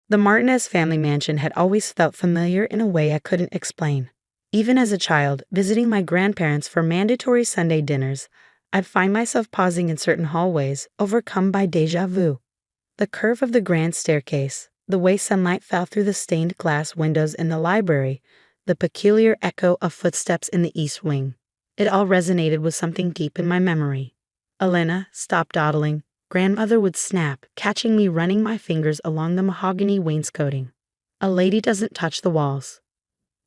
The Martinez family mansion had always felt familiar in a way I couldn't explain. Even as a child, visiting my grandparents for mandatory Sunday dinners, I'd find myself pausing in certain hallways, overcome by déjà vu. The curve of the grand staircase, the way sunlight fell through the stained glass windows in the library, the peculiar echo of footsteps in the east wing. It all resonated with something deep in my memory. "Elena, stop dawdling," grandmother would snap, catching me running my fingers along the mahogany wainscoting. "A lady doesn't touch the walls."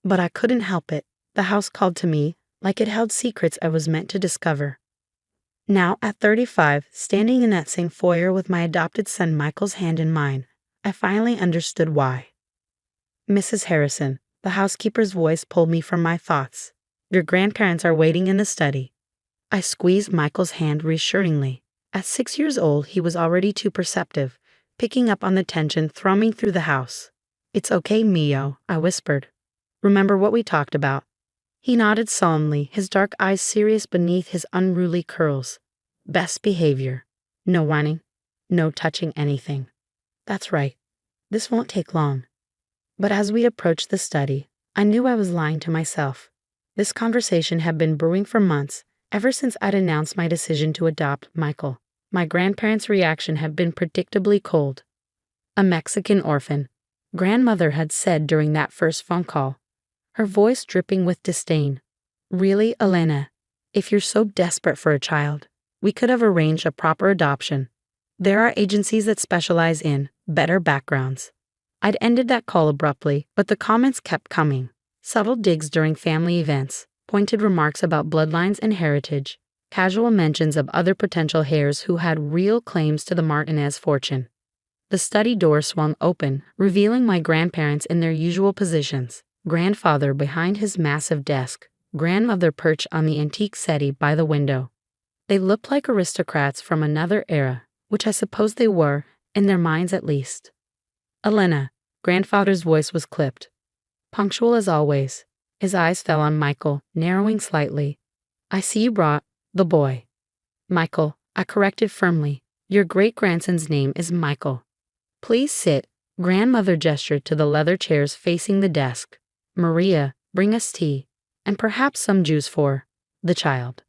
But I couldn't help it. The house called to me, like it held secrets I was meant to discover. Now, at 35, standing in that same foyer with my adopted son Michael's hand in mine, I finally understood why. "Mrs. Harrison," the housekeeper's voice pulled me from my thoughts. "Your grandparents are waiting in the study." I squeezed Michael's hand reassuringly. At 6 years old, he was already too perceptive, picking up on the tension thrumming through the house. "It's okay, Mio," I whispered. "Remember what we talked about?" He nodded solemnly, his dark eyes serious beneath his unruly curls. "Best behavior. No whining. No touching anything." "That's right. This won't take long." But as we approached the study, I knew I was lying to myself. This conversation had been brewing for months, ever since I'd announced my decision to adopt Michael. My grandparents' reaction had been predictably cold. "A Mexican orphan," grandmother had said during that first phone call, her voice dripping with disdain. "Really, Elena? If you're so desperate for a child, we could have arranged a proper adoption. There are agencies that specialize in better backgrounds." I'd ended that call abruptly, but the comments kept coming. Subtle digs during family events, pointed remarks about bloodlines and heritage, casual mentions of other potential heirs who had real claims to the Martinez fortune. The study door swung open, revealing my grandparents in their usual positions. Grandfather behind his massive desk, grandmother perched on the antique settee by the window. They looked like aristocrats from another era, which I suppose they were, in their minds at least. "Elena," grandfather's voice was clipped. Punctual as always, his eyes fell on Michael, narrowing slightly. "I see you brought the boy." "Michael," I corrected firmly. "Your great-grandson's name is Michael." "Please sit." Grandmother gestured to the leather chairs facing the desk. "Maria, bring us tea, and perhaps some juice for the child."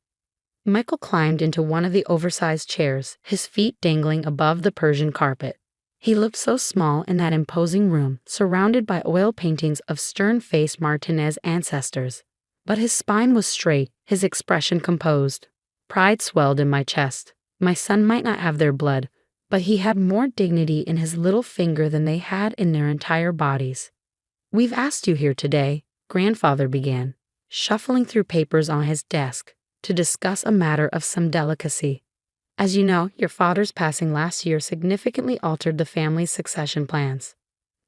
Michael climbed into one of the oversized chairs, his feet dangling above the Persian carpet. He looked so small in that imposing room, surrounded by oil paintings of stern-faced Martinez ancestors. But his spine was straight, his expression composed. Pride swelled in my chest. My son might not have their blood, but he had more dignity in his little finger than they had in their entire bodies. "We've asked you here today," grandfather began, shuffling through papers on his desk, "to discuss a matter of some delicacy. As you know, your father's passing last year significantly altered the family's succession plans.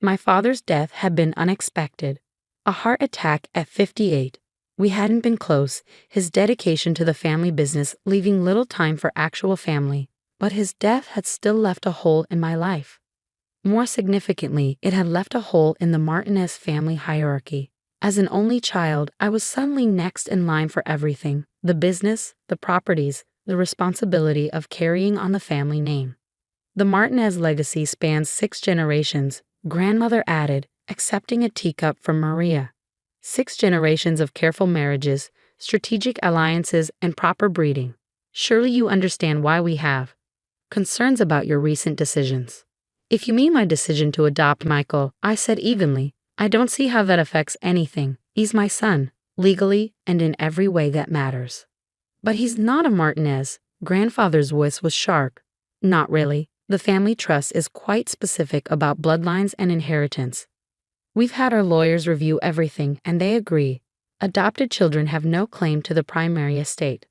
My father's death had been unexpected. A heart attack at 58. We hadn't been close, his dedication to the family business leaving little time for actual family, but his death had still left a hole in my life. More significantly, it had left a hole in the Martinez family hierarchy. As an only child, I was suddenly next in line for everything: the business, the properties, the responsibility of carrying on the family name. "The Martinez legacy spans 6 generations," grandmother added, accepting a teacup from Maria. 6 generations of careful marriages, strategic alliances, and proper breeding. Surely you understand why we have concerns about your recent decisions. "If you mean my decision to adopt Michael," I said evenly, "I don't see how that affects anything. He's my son, legally and in every way that matters." "But he's not a Martinez." Grandfather's voice was sharp. "Not really. The family trust is quite specific about bloodlines and inheritance. We've had our lawyers review everything, and they agree. Adopted children have no claim to the primary estate."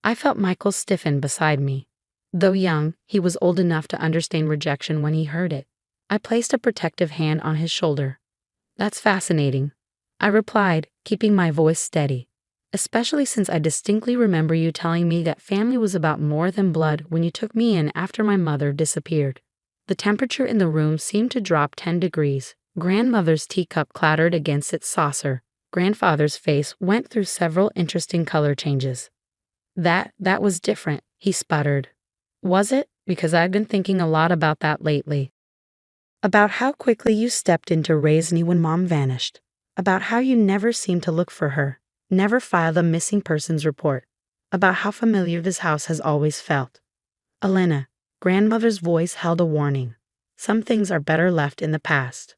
I felt Michael stiffen beside me. Though young, he was old enough to understand rejection when he heard it. I placed a protective hand on his shoulder. "That's fascinating," I replied, keeping my voice steady. "Especially since I distinctly remember you telling me that family was about more than blood when you took me in after my mother disappeared." The temperature in the room seemed to drop 10 degrees. Grandmother's teacup clattered against its saucer. Grandfather's face went through several interesting color changes. That was different," he sputtered. "Was it? Because I've been thinking a lot about that lately." About how quickly you stepped in to raise me when mom vanished. About how you never seemed to look for her, never filed a missing persons report. About how familiar this house has always felt. Elena, grandmother's voice held a warning. Some things are better left in the past.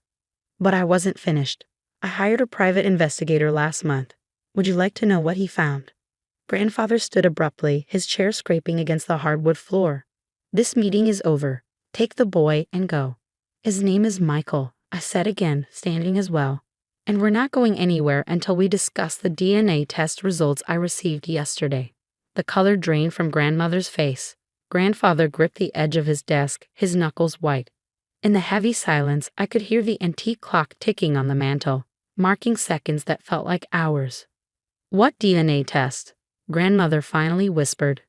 But I wasn't finished. I hired a private investigator last month. Would you like to know what he found? Grandfather stood abruptly, his chair scraping against the hardwood floor. This meeting is over. Take the boy and go. His name is Michael, I said again, standing as well. And we're not going anywhere until we discuss the DNA test results I received yesterday. The color drained from grandmother's face. Grandfather gripped the edge of his desk, his knuckles white. In the heavy silence, I could hear the antique clock ticking on the mantel, marking seconds that felt like hours. What DNA test? Grandmother finally whispered.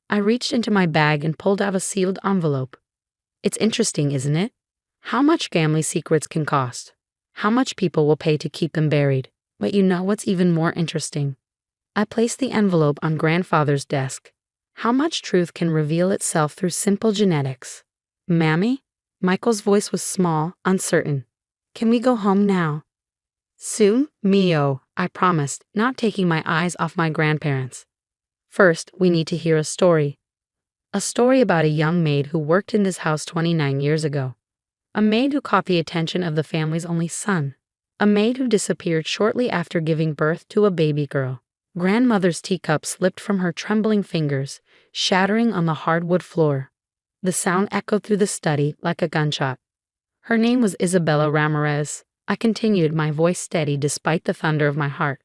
I reached into my bag and pulled out a sealed envelope. It's interesting, isn't it? How much family secrets can cost. How much people will pay to keep them buried. But you know what's even more interesting? I placed the envelope on grandfather's desk. How much truth can reveal itself through simple genetics? Mammy? Michael's voice was small, uncertain. Can we go home now? Soon, Mio, I promised, not taking my eyes off my grandparents. First, we need to hear a story. A story about a young maid who worked in this house 29 years ago. A maid who caught the attention of the family's only son. A maid who disappeared shortly after giving birth to a baby girl. Grandmother's teacup slipped from her trembling fingers, shattering on the hardwood floor. The sound echoed through the study like a gunshot. Her name was Isabella Ramirez. I continued, my voice steady despite the thunder of my heart.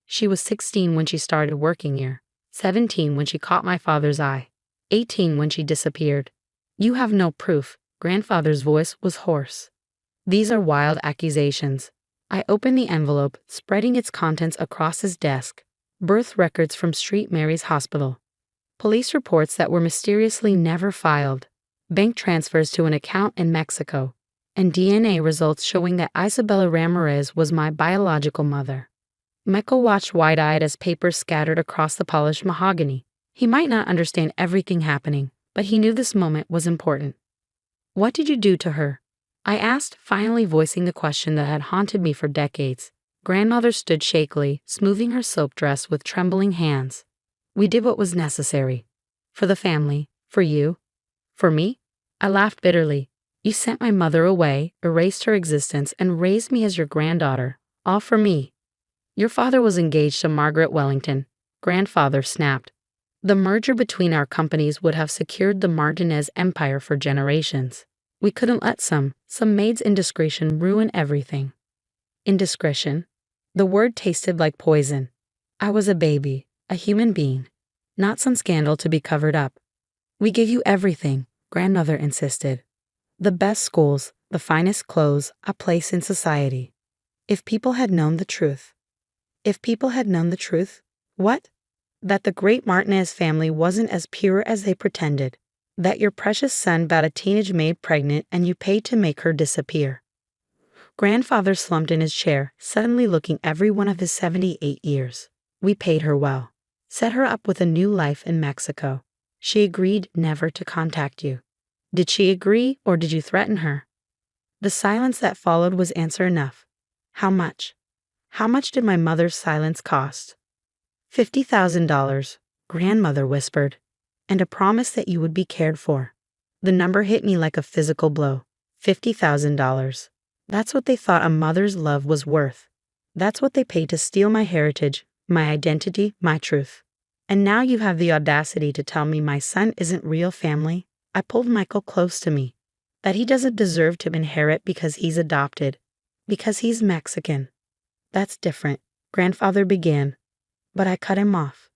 She was 16 when she started working here, 17 when she caught my father's eye, 18 when she disappeared. You have no proof. Grandfather's voice was hoarse. These are wild accusations. I opened the envelope, spreading its contents across his desk. Birth records from St. Mary's Hospital. Police reports that were mysteriously never filed. Bank transfers to an account in Mexico. And DNA results showing that Isabella Ramirez was my biological mother. Michael watched wide-eyed as papers scattered across the polished mahogany. He might not understand everything happening, but he knew this moment was important. What did you do to her? I asked, finally voicing the question that had haunted me for decades. Grandmother stood shakily, smoothing her silk dress with trembling hands. We did what was necessary. For the family. For you. For me? I laughed bitterly. You sent my mother away, erased her existence, and raised me as your granddaughter. All for me. Your father was engaged to Margaret Wellington. Grandfather snapped. The merger between our companies would have secured the Martinez empire for generations. We couldn't let some maid's indiscretion ruin everything. Indiscretion? The word tasted like poison. I was a baby, a human being, not some scandal to be covered up. We give you everything, grandmother insisted. The best schools, the finest clothes, a place in society. If people had known the truth. If people had known the truth? What? That the great Martinez family wasn't as pure as they pretended. That your precious son got a teenage maid pregnant and you paid to make her disappear. Grandfather slumped in his chair, suddenly looking every one of his 78 years. We paid her well. Set her up with a new life in Mexico. She agreed never to contact you. Did she agree, or did you threaten her? The silence that followed was answer enough. How much? How much did my mother's silence cost? $50,000, grandmother whispered, and a promise that you would be cared for. The number hit me like a physical blow. $50,000. That's what they thought a mother's love was worth. That's what they paid to steal my heritage, my identity, my truth. And now you have the audacity to tell me my son isn't real family? I pulled Michael close to me. That he doesn't deserve to inherit because he's adopted. Because he's Mexican. That's different, grandfather began. But I cut him off.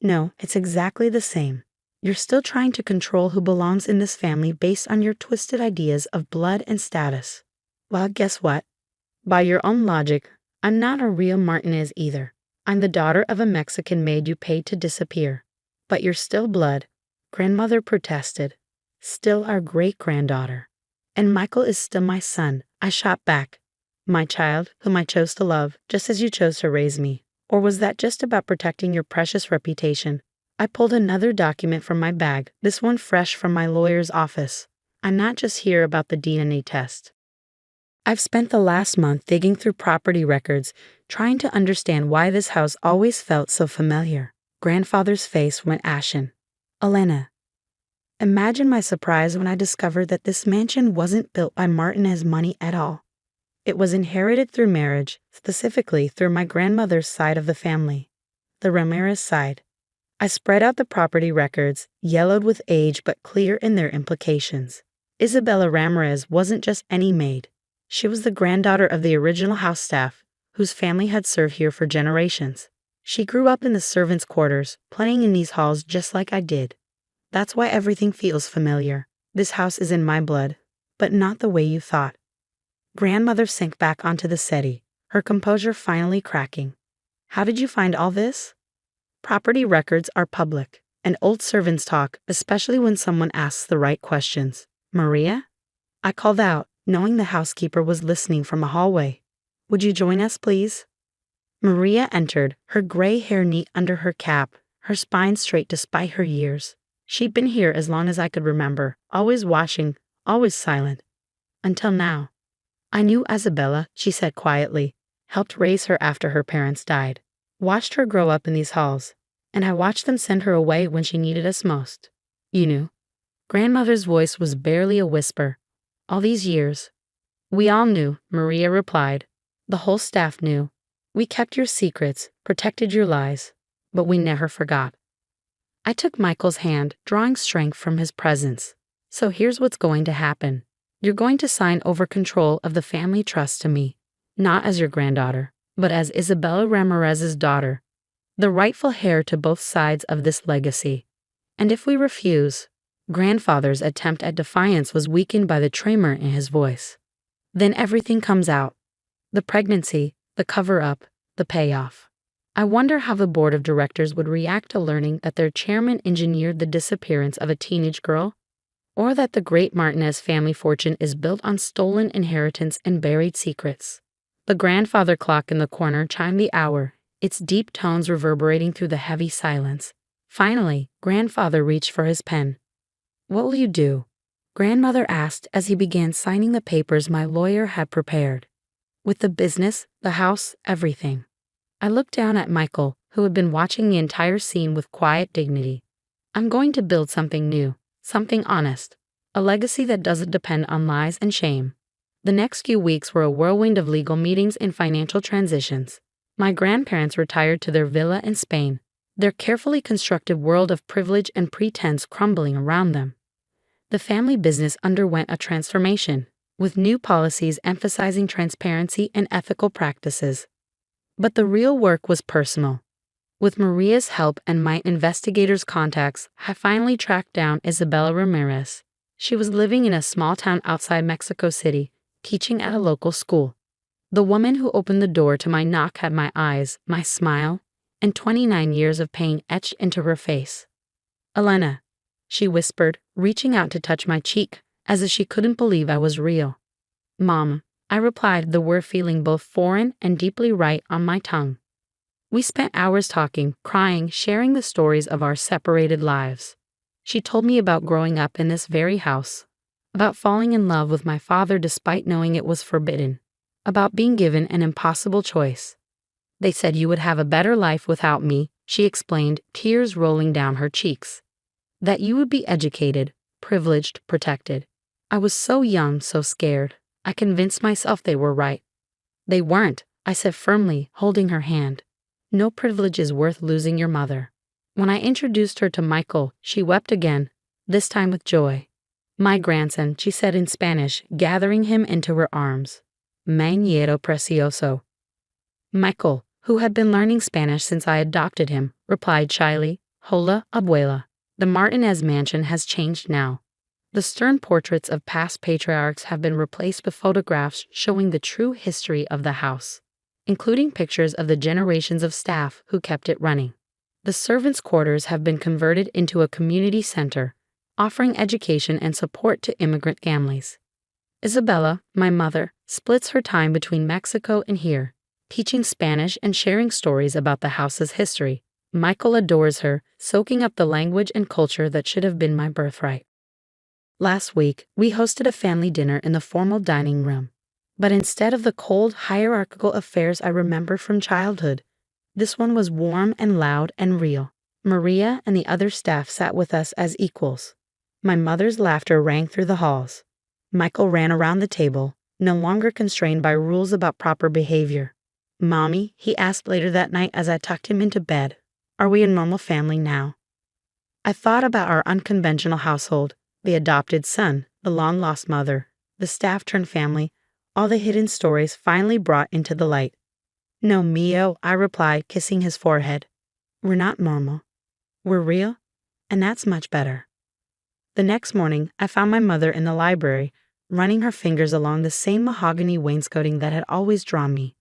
No, it's exactly the same. You're still trying to control who belongs in this family based on your twisted ideas of blood and status. Well, guess what? By your own logic, I'm not a real Martinez either. I'm the daughter of a Mexican maid you paid to disappear. But you're still blood. Grandmother protested. Still our great-granddaughter. And Michael is still my son, I shot back. My child, whom I chose to love, just as you chose to raise me. Or was that just about protecting your precious reputation? I pulled another document from my bag, this one fresh from my lawyer's office. I'm not just here about the DNA test. I've spent the last month digging through property records, trying to understand why this house always felt so familiar. Grandfather's face went ashen. Elena, imagine my surprise when I discovered that this mansion wasn't built by Martinez money at all. It was inherited through marriage, specifically through my grandmother's side of the family, the Ramirez side. I spread out the property records, yellowed with age but clear in their implications. Isabella Ramirez wasn't just any maid. She was the granddaughter of the original house staff, whose family had served here for generations. She grew up in the servants' quarters, playing in these halls just like I did. That's why everything feels familiar. This house is in my blood, but not the way you thought. Grandmother sank back onto the settee, her composure finally cracking. How did you find all this? Property records are public, and old servants talk, especially when someone asks the right questions. Maria? I called out, knowing the housekeeper was listening from a hallway. Would you join us, please? Maria entered, her gray hair neat under her cap, her spine straight despite her years. She'd been here as long as I could remember, always watching, always silent. Until now. I knew Isabella, she said quietly, helped raise her after her parents died. Watched her grow up in these halls, and I watched them send her away when she needed us most. You knew. Grandmother's voice was barely a whisper. All these years. We all knew, Maria replied. The whole staff knew. We kept your secrets, protected your lies, but we never forgot. I took Michael's hand, drawing strength from his presence. So here's what's going to happen. You're going to sign over control of the family trust to me, not as your granddaughter, but as Isabella Ramirez's daughter, the rightful heir to both sides of this legacy. And if we refuse, grandfather's attempt at defiance was weakened by the tremor in his voice. Then everything comes out. The pregnancy, the cover-up, the payoff. I wonder how the board of directors would react to learning that their chairman engineered the disappearance of a teenage girl, or that the great Martinez family fortune is built on stolen inheritance and buried secrets. The grandfather clock in the corner chimed the hour, its deep tones reverberating through the heavy silence. Finally, grandfather reached for his pen. What will you do? Grandmother asked as he began signing the papers my lawyer had prepared. With the business, the house, everything. I looked down at Michael, who had been watching the entire scene with quiet dignity. I'm going to build something new, something honest, a legacy that doesn't depend on lies and shame. The next few weeks were a whirlwind of legal meetings and financial transitions. My grandparents retired to their villa in Spain, their carefully constructed world of privilege and pretense crumbling around them. The family business underwent a transformation, with new policies emphasizing transparency and ethical practices. But the real work was personal. With Maria's help and my investigators' contacts, I finally tracked down Isabella Ramirez. She was living in a small town outside Mexico City, teaching at a local school. The woman who opened the door to my knock had my eyes, my smile, and 29 years of pain etched into her face. Elena, she whispered, reaching out to touch my cheek, as if she couldn't believe I was real. Mom, I replied, the word feeling both foreign and deeply right on my tongue. We spent hours talking, crying, sharing the stories of our separated lives. She told me about growing up in this very house, about falling in love with my father despite knowing it was forbidden, about being given an impossible choice. They said you would have a better life without me, she explained, tears rolling down her cheeks. That you would be educated, privileged, protected. I was so young, so scared. I convinced myself they were right. They weren't, I said firmly, holding her hand. No privilege is worth losing your mother. When I introduced her to Michael, she wept again, this time with joy. My grandson, she said in Spanish, gathering him into her arms. Mi nieto precioso. Michael, who had been learning Spanish since I adopted him, replied shyly, Hola, abuela. The Martinez mansion has changed now. The stern portraits of past patriarchs have been replaced with photographs showing the true history of the house, including pictures of the generations of staff who kept it running. The servants' quarters have been converted into a community center, offering education and support to immigrant families. Isabella, my mother, splits her time between Mexico and here, teaching Spanish and sharing stories about the house's history. Michael adores her, soaking up the language and culture that should have been my birthright. Last week, we hosted a family dinner in the formal dining room. But instead of the cold, hierarchical affairs I remembered from childhood, this one was warm and loud and real. Maria and the other staff sat with us as equals. My mother's laughter rang through the halls. Michael ran around the table, no longer constrained by rules about proper behavior. "Mommy," he asked later that night as I tucked him into bed, "are we a normal family now?" I thought about our unconventional household, the adopted son, the long-lost mother, the staff-turned-family, all the hidden stories finally brought into the light. "No, Mio," I replied, kissing his forehead. "We're not normal. We're real, and that's much better." The next morning, I found my mother in the library, running her fingers along the same mahogany wainscoting that had always drawn me.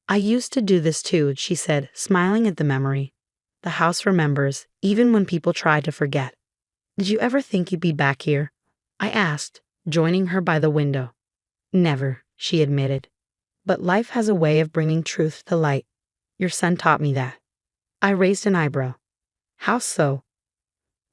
"I used to do this too," she said, smiling at the memory. "The house remembers, even when people try to forget." "Did you ever think you'd be back here?" I asked, joining her by the window. "Never," she admitted. "But life has a way of bringing truth to light. Your son taught me that." I raised an eyebrow. "How so?"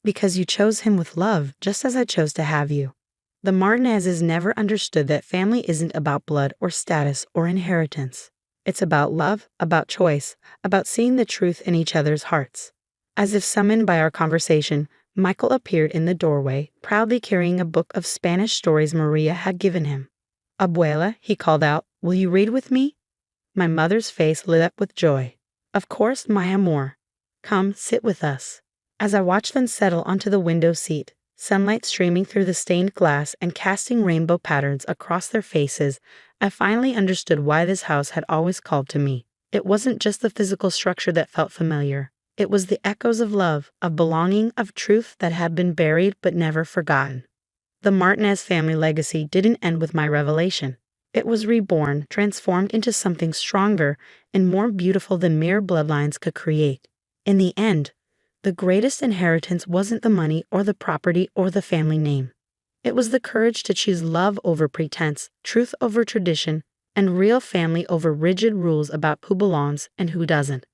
"Because you chose him with love, just as I chose to have you." The Martinezes never understood that family isn't about blood or status or inheritance. It's about love, about choice, about seeing the truth in each other's hearts. As if summoned by our conversation, Michael appeared in the doorway, proudly carrying a book of Spanish stories Maria had given him. "Abuela," he called out, "will you read with me?" My mother's face lit up with joy. "Of course, my amor. Come, sit with us." As I watched them settle onto the window seat, sunlight streaming through the stained glass and casting rainbow patterns across their faces, I finally understood why this house had always called to me. It wasn't just the physical structure that felt familiar. It was the echoes of love, of belonging, of truth that had been buried but never forgotten. The Martinez family legacy didn't end with my revelation. It was reborn, transformed into something stronger and more beautiful than mere bloodlines could create. In the end, the greatest inheritance wasn't the money or the property or the family name. It was the courage to choose love over pretense, truth over tradition, and real family over rigid rules about who belongs and who doesn't.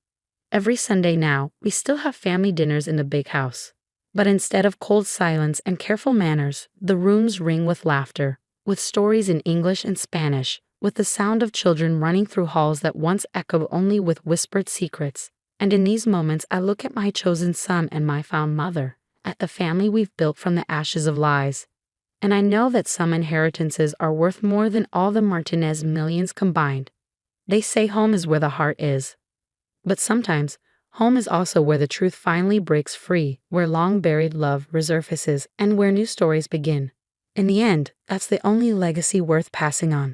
Every Sunday now, we still have family dinners in the big house. But instead of cold silence and careful manners, the rooms ring with laughter, with stories in English and Spanish, with the sound of children running through halls that once echoed only with whispered secrets. And in these moments, I look at my chosen son and my found mother, at the family we've built from the ashes of lies. And I know that some inheritances are worth more than all the Martinez millions combined. They say home is where the heart is. But sometimes, home is also where the truth finally breaks free, where long-buried love resurfaces, and where new stories begin. In the end, that's the only legacy worth passing on.